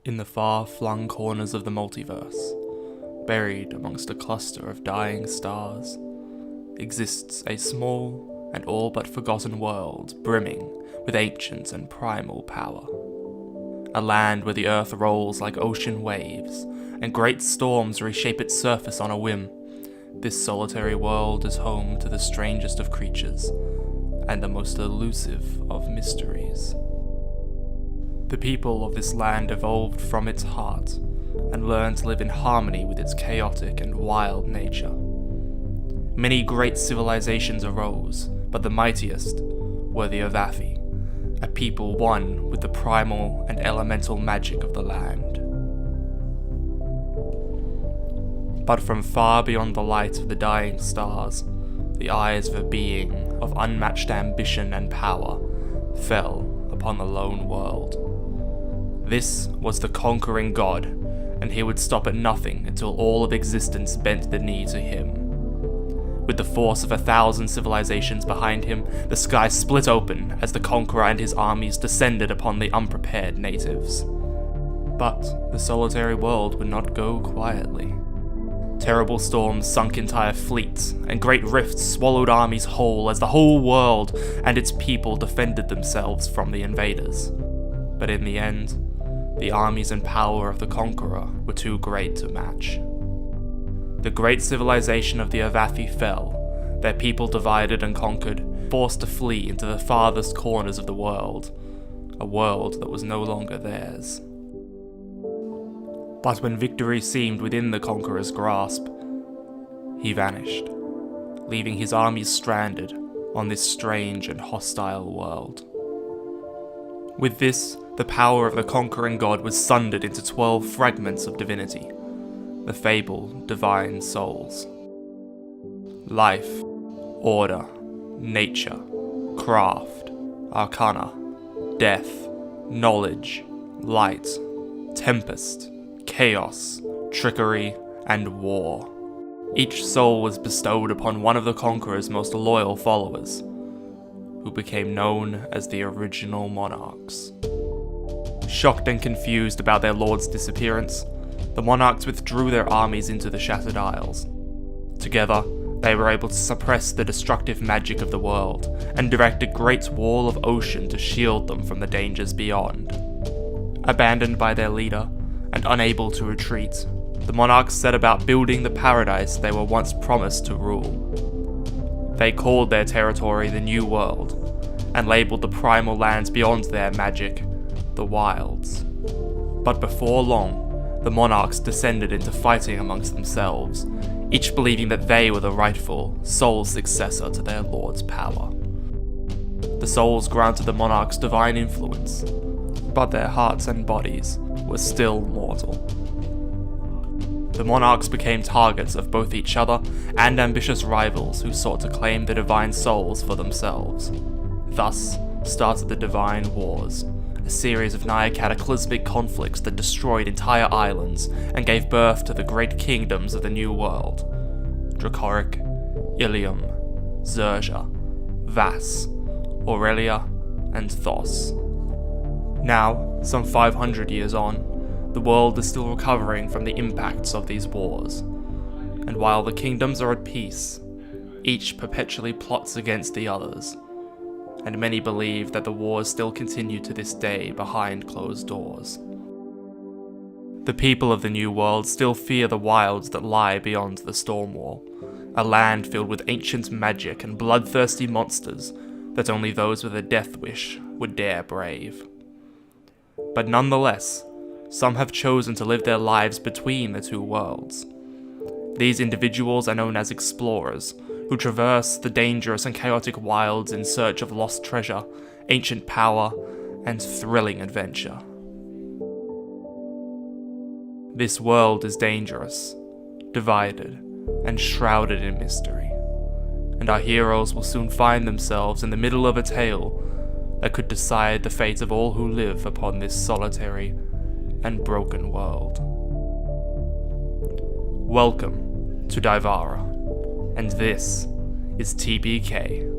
In the far-flung corners of the multiverse, buried amongst a cluster of dying stars, exists a small and all but forgotten world brimming with ancient and primal power. A land where the earth rolls like ocean waves, and great storms reshape its surface on a whim. This solitary world is home to the strangest of creatures, and the most elusive of mysteries. The people of this land evolved from its heart, and learned to live in harmony with its chaotic and wild nature. Many great civilizations arose, but the mightiest were the Avathi, a people one with the primal and elemental magic of the land. But from far beyond the light of the dying stars, the eyes of a being of unmatched ambition and power fell upon the lone world. This was the conquering god, and he would stop at nothing until all of existence bent the knee to him. With the force of 1,000 civilizations behind him, the sky split open as the conqueror and his armies descended upon the unprepared natives. But the solitary world would not go quietly. Terrible storms sunk entire fleets, and great rifts swallowed armies whole as the whole world and its people defended themselves from the invaders. But in the end, the armies and power of the conqueror were too great to match. The great civilization of the Avathi fell, their people divided and conquered, forced to flee into the farthest corners of the world, a world that was no longer theirs. But when victory seemed within the conqueror's grasp, he vanished, leaving his armies stranded on this strange and hostile world. With this, the power of the conquering god was sundered into 12 fragments of divinity, the fabled divine souls. Life, order, nature, craft, arcana, death, knowledge, light, tempest, chaos, trickery, and war. Each soul was bestowed upon one of the conqueror's most loyal followers, who became known as the original monarchs. Shocked and confused about their lord's disappearance, the monarchs withdrew their armies into the Shattered Isles. Together, they were able to suppress the destructive magic of the world, and direct a great wall of ocean to shield them from the dangers beyond. Abandoned by their leader, and unable to retreat, the monarchs set about building the paradise they were once promised to rule. They called their territory the New World, and labelled the primal lands beyond their magic the Wilds. But before long, the monarchs descended into fighting amongst themselves, each believing that they were the rightful, sole successor to their lord's power. The souls granted the monarchs divine influence, but their hearts and bodies were still mortal. The monarchs became targets of both each other and ambitious rivals who sought to claim the divine souls for themselves. Thus started the Divine Wars, a series of nigh cataclysmic conflicts that destroyed entire islands and gave birth to the great kingdoms of the New World: Dracoric, Ilium, Zerja, Vas, Aurelia, and Thos. Now, some 500 years on, the world is still recovering from the impacts of these wars, and while the kingdoms are at peace, each perpetually plots against the others, and many believe that the wars still continue to this day behind closed doors. The people of the New World still fear the wilds that lie beyond the storm wall, a land filled with ancient magic and bloodthirsty monsters that only those with a death wish would dare brave. But nonetheless, some have chosen to live their lives between the two worlds. These individuals are known as explorers, who traverse the dangerous and chaotic wilds in search of lost treasure, ancient power, and thrilling adventure. This world is dangerous, divided, and shrouded in mystery, and our heroes will soon find themselves in the middle of a tale that could decide the fate of all who live upon this solitary and broken world. Welcome to Dyvara, and this is TPK.